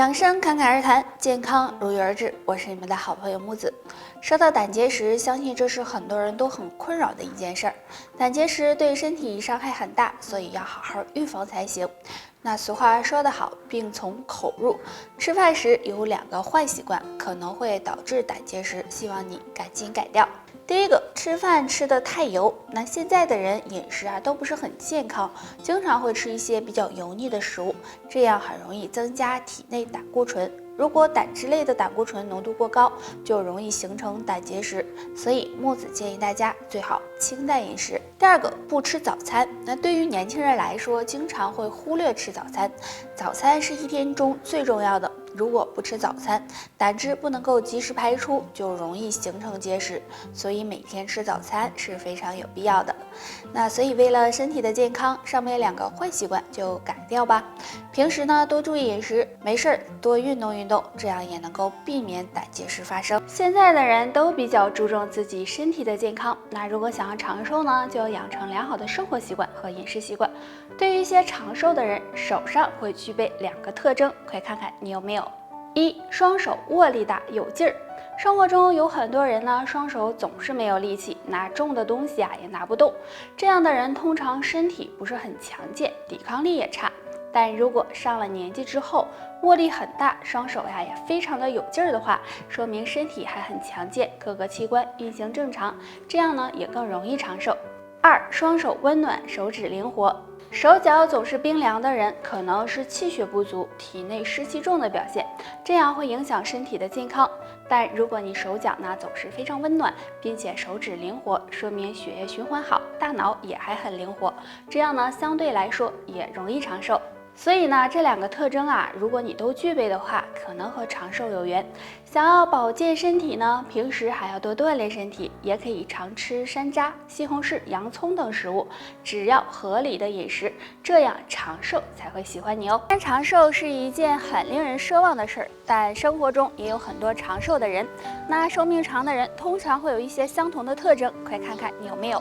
养生侃侃而谈，健康如约而至。我是你们的好朋友木子。说到胆结石，相信这是很多人都很困扰的一件事儿。胆结石对身体伤害很大，所以要好好预防才行。那俗话说得好，病从口入。吃饭时有2个坏习惯可能会导致胆结石，希望你赶紧改掉。第一个，吃饭吃得太油。那现在的人饮食都不是很健康，经常会吃一些比较油腻的食物，这样很容易增加体内胆固醇。如果胆汁类的胆固醇浓度过高，就容易形成胆结石，所以木子建议大家最好清淡饮食。第二个，不吃早餐。那对于年轻人来说，经常会忽略吃早餐。早餐是一天中最重要的，如果不吃早餐，胆汁不能够及时排出，就容易形成结石，所以每天吃早餐是非常有必要的。那所以为了身体的健康，上面2个坏习惯就改掉吧。平时呢多注意饮食，没事多运动运动，这样也能够避免胆结石发生。现在的人都比较注重自己身体的健康，那如果想要长寿呢，就要养成良好的生活习惯和饮食习惯。对于一些长寿的人，手上会具备2个特征，快看看你有没有。一，双手握力大有劲儿。生活中有很多人呢，双手总是没有力气，拿重的东西也拿不动。这样的人通常身体不是很强健，抵抗力也差。但如果上了年纪之后，握力很大，双手也非常的有劲儿的话，说明身体还很强健，各个器官运行正常，这样呢也更容易长寿。2，双手温暖，手指灵活。手脚总是冰凉的人，可能是气血不足、体内湿气重的表现，这样会影响身体的健康。但如果你手脚总是非常温暖，并且手指灵活，说明血液循环好，大脑也还很灵活，这样呢相对来说也容易长寿。所以呢，这2个特征如果你都具备的话，可能和长寿有缘。想要保健身体呢，平时还要多锻炼身体，也可以常吃山楂、西红柿、洋葱等食物，只要合理的饮食，这样长寿才会喜欢你哦。长寿是一件很令人奢望的事儿，但生活中也有很多长寿的人。那寿命长的人通常会有一些相同的特征，快看看你有没有。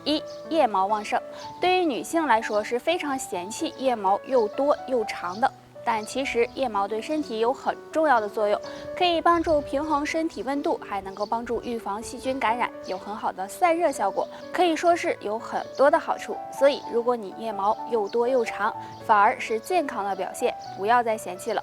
1，腋毛旺盛。对于女性来说是非常嫌弃腋毛又多又长的，但其实腋毛对身体有很重要的作用，可以帮助平衡身体温度，还能够帮助预防细菌感染，有很好的散热效果，可以说是有很多的好处。所以如果你腋毛又多又长，反而是健康的表现，不要再嫌弃了。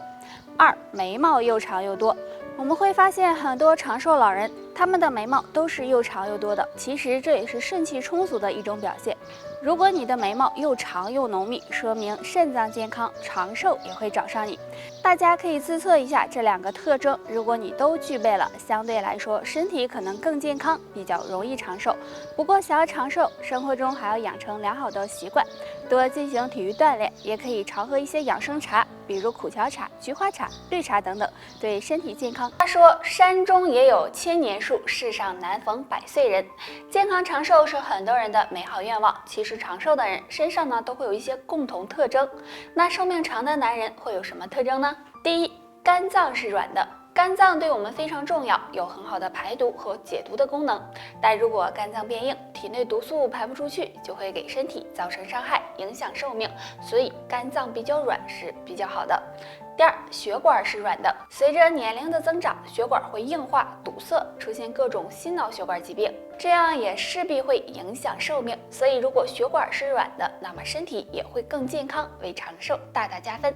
2，眉毛又长又多。我们会发现很多长寿老人，他们的眉毛都是又长又多的，其实这也是肾气充足的一种表现。如果你的眉毛又长又浓密，说明肾脏健康，长寿也会找上你。大家可以自测一下这2个特征，如果你都具备了，相对来说身体可能更健康，比较容易长寿。不过想要长寿，生活中还要养成良好的习惯，多进行体育锻炼，也可以常喝一些养生茶，比如苦荞茶、菊花茶、绿茶等等，对身体健康。他说山中也有千年树，世上难逢百岁人。健康长寿是很多人的美好愿望，其实长寿的人身上呢都会有一些共同特征。那寿命长的男人会有什么特征呢？第一，肝脏是软的。肝脏对我们非常重要，有很好的排毒和解毒的功能。但如果肝脏变硬，体内毒素排不出去，就会给身体造成伤害，影响寿命。所以肝脏比较软是比较好的。第2，血管是软的。随着年龄的增长，血管会硬化、堵塞，出现各种心脑血管疾病，这样也势必会影响寿命。所以如果血管是软的，那么身体也会更健康，为长寿大大加分。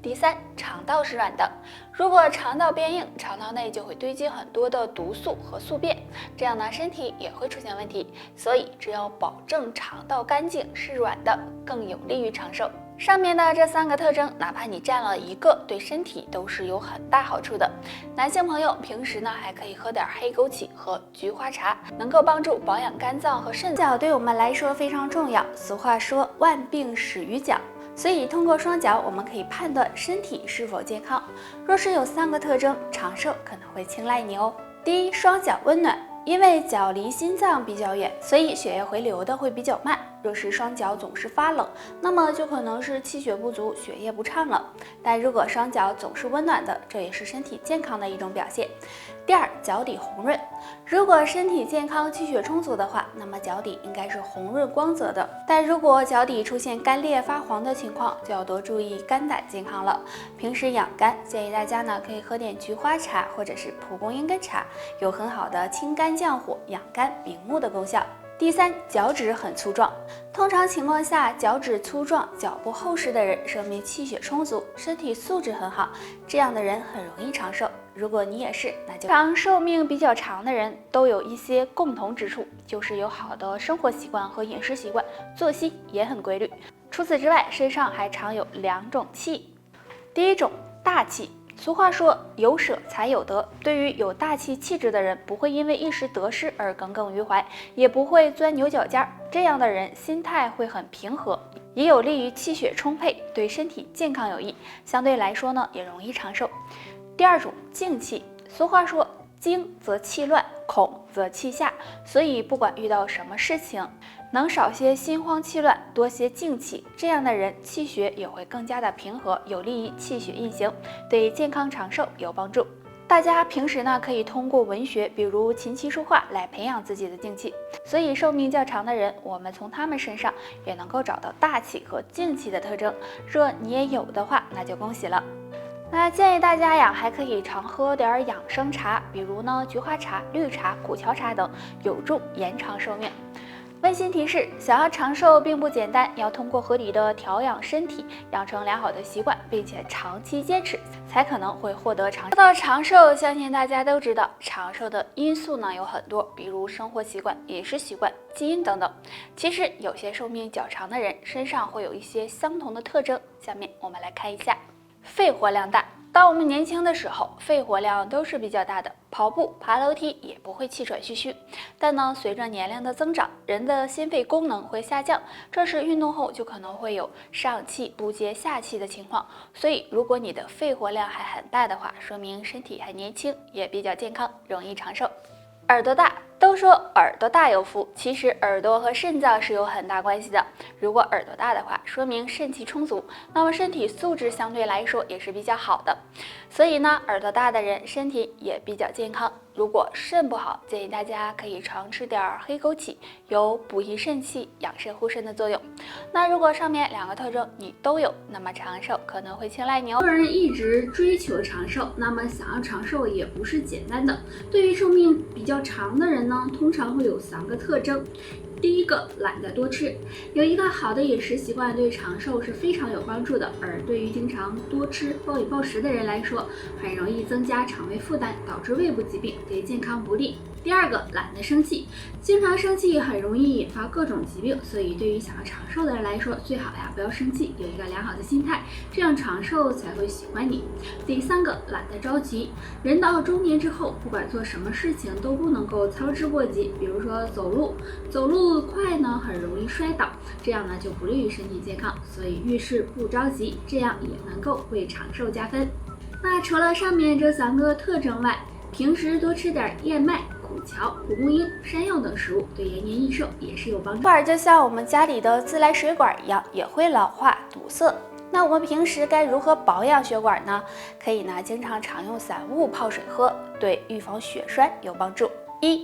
第3，肠道是软的。如果肠道变硬，肠道内就会堆积很多的毒素和宿便，这样呢身体也会出现问题。所以只要保证肠道干净是软的，更有利于长寿。上面的这3个特征，哪怕你占了1个，对身体都是有很大好处的。男性朋友平时呢还可以喝点黑枸杞和菊花茶，能够帮助保养肝脏和肾脏，对我们来说非常重要。俗话说万病始于脚，所以通过双脚我们可以判断身体是否健康。若是有3个特征，长寿可能会青睐你哦。第1，双脚温暖。因为脚离心脏比较远，所以血液回流的会比较慢。若是双脚总是发冷，那么就可能是气血不足、血液不畅了。但如果双脚总是温暖的，这也是身体健康的一种表现。第二，脚底红润。如果身体健康、气血充足的话，那么脚底应该是红润光泽的。但如果脚底出现干裂发黄的情况，就要多注意肝胆健康了。平时养肝，建议大家呢可以喝点菊花茶或者是蒲公英根茶，有很好的清肝降火、养肝明目的功效。第三，脚趾很粗壮。通常情况下，脚趾粗壮、脚部厚实的人，说明气血充足，身体素质很好，这样的人很容易长寿。如果你也是，那就寿命比较长的人都有一些共同之处，就是有好的生活习惯和饮食习惯，作息也很规律。除此之外，身上还常有2种气。第一种，大气。俗话说有舍才有得，对于有大气气质的人，不会因为一时得失而耿耿于怀，也不会钻牛角尖儿。这样的人心态会很平和，也有利于气血充沛，对身体健康有益。相对来说呢，也容易长寿。第二种，静气。俗话说惊则气乱，恐则气下，所以不管遇到什么事情，能少些心慌气乱，多些静气，这样的人气血也会更加的平和，有利于气血运行，对健康长寿有帮助。大家平时呢可以通过文学，比如琴棋书画来培养自己的静气，所以寿命较长的人，我们从他们身上也能够找到大气和静气的特征。若你也有的话，那就恭喜了。那建议大家呀，还可以常喝点养生茶，比如呢菊花茶、绿茶、苦荞茶等，有助延长寿命。温馨提示：想要长寿并不简单，要通过合理的调养身体，养成良好的习惯，并且长期坚持，才可能会获得长寿。说到长寿，相信大家都知道，长寿的因素呢有很多，比如生活习惯、饮食习惯、基因等等。其实有些寿命较长的人身上会有一些相同的特征，下面我们来看一下。肺活量大。当我们年轻的时候，肺活量都是比较大的，跑步、爬楼梯也不会气喘吁吁。但呢，随着年龄的增长，人的心肺功能会下降，这时运动后就可能会有上气不接下气的情况。所以，如果你的肺活量还很大的话，说明身体还年轻，也比较健康，容易长寿。耳朵大。都说耳朵大有福，其实耳朵和肾脏是有很大关系的。如果耳朵大的话，说明肾气充足，那么身体素质相对来说也是比较好的。所以呢，耳朵大的人身体也比较健康。如果肾不好，建议大家可以常吃点黑枸杞，有补益肾气、养肾护肾的作用。那如果上面2个特征你都有，那么长寿可能会青睐你哦。很多人一直追求长寿，那么想要长寿也不是简单的。对于寿命比较长的人呢，通常会有3个特征。第一个，懒得多吃。有一个好的饮食习惯对长寿是非常有帮助的，而对于经常多吃、暴饮暴食的人来说，很容易增加肠胃负担，导致胃部疾病，对健康不利。第二个，懒得生气。经常生气很容易引发各种疾病，所以对于想要长寿的人来说，最好呀不要生气，有一个良好的心态，这样长寿才会喜欢你。第3个，懒得着急。人到中年之后，不管做什么事情都不能够操之过急，比如说走路快呢很容易摔倒，这样呢就不利于身体健康，所以遇事不着急，这样也能够为长寿加分。那除了上面这3个特征外，平时多吃点燕麦、苦荞、蒲公英、山药等食物，对延年益寿也是有帮助。血管就像我们家里的自来水管一样，也会老化堵塞。那我们平时该如何保养血管呢？可以呢经常常用散物泡水喝，对预防血栓有帮助。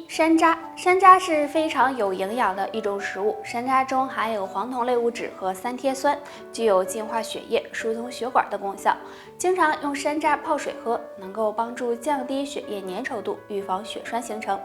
山楂。山楂是非常有营养的一种食物，山楂中含有黄酮类物质和3萜酸，具有净化血液、疏通血管的功效。经常用山楂泡水喝，能够帮助降低血液粘稠度，预防血栓形成。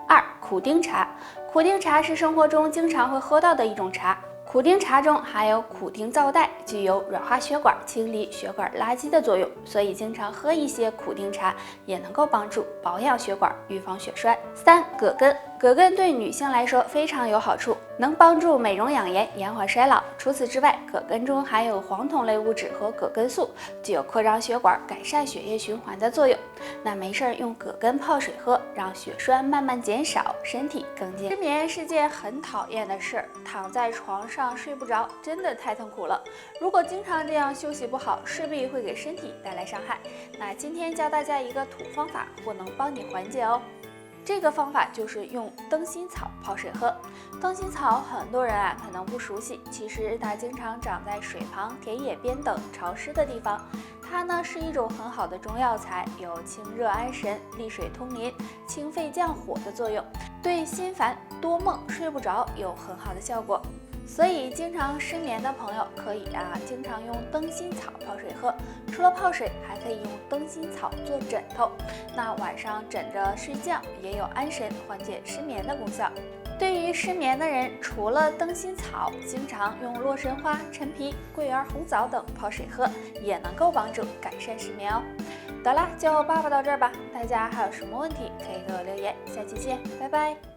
2. 苦丁茶。苦丁茶是生活中经常会喝到的一种茶。苦丁茶中含有苦丁皂苷，具有软化血管、清理血管垃圾的作用，所以经常喝一些苦丁茶也能够帮助保养血管、预防血栓。3. 葛根。葛根对女性来说非常有好处，能帮助美容养颜、延缓衰老。除此之外，葛根中含有黄酮类物质和葛根素，具有扩张血管、改善血液循环的作用。那没事用葛根泡水喝，让血栓慢慢减少，身体更健康。失眠是件很讨厌的事儿，躺在床上睡不着，真的太痛苦了。如果经常这样休息不好，势必会给身体带来伤害。那今天教大家一个土方法，或能帮你缓解哦。这个方法就是用灯心草泡水喝。灯心草很多人可能不熟悉，其实它经常长在水旁、田野边等潮湿的地方。它呢是一种很好的中药材，有清热安神、利水通淋、清肺降火的作用，对心烦、多梦、睡不着有很好的效果。所以经常失眠的朋友可以经常用灯心草泡水喝。除了泡水，还可以用灯心草做枕头，那晚上枕着睡觉也有安神、缓解失眠的功效。对于失眠的人，除了灯心草，经常用洛神花、陈皮、桂圆、红枣等泡水喝，也能够帮助改善失眠哦。得啦，就报告到这儿吧。大家还有什么问题可以给我留言，下期见，拜拜。